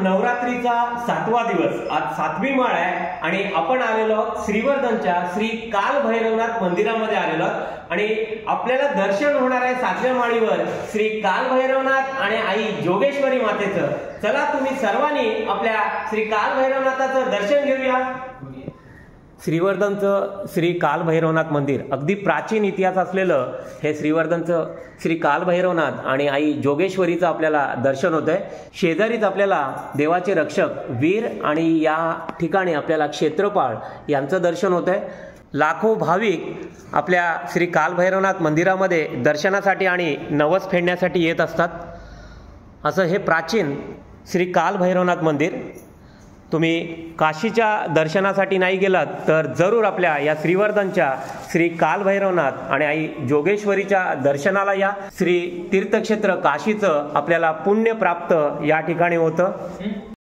नवरात्रीचा 7वा दिवस, आज 7वी माळ आहे आणि आपण आलेलो आहोत श्रीवर्धनच्या श्री काल भैरवनाथ मंदिरामध्ये आलेलो आहोत आणि आपल्याला दर्शन होणार आहे 7व्या माळीवर श्री काल भैरवनाथ आणि आई जोगेश्वरी मातेचं। चला तुम्ही सर्वांनी आपल्या श्री काल भैरवनाथाचं दर्शन घेऊया। श्रीवर्धनचं श्री काल भैरवनाथ मंदिर अगदी प्राचीन इतिहास असलेलं हे श्रीवर्धनचं श्री काल भैरवनाथ आणि आई जोगेश्वरीचं आपल्याला दर्शन होतंय। शेजारीच आपल्याला देवाचे रक्षक वीर आणि या ठिकाणी आपल्याला क्षेत्रपाळ यांचं दर्शन होतंय। लाखो भाविक आपल्या श्री काल भैरवनाथ मंदिरामध्ये दर्शनासाठी आणि नवस फेडण्यासाठी येत असतात। असं हे प्राचीन श्री काल भैरवनाथ मंदिर। तुम्ही काशीच्या दर्शनासाठी नाही गेलात तर जरूर आपल्या या श्रीवर्धनच्या श्री काल भैरवनाथ आणि आई जोगेश्वरीच्या दर्शनाला या। श्री तीर्थक्षेत्र काशीचं आपल्याला पुण्य प्राप्त या ठिकाणी होतं।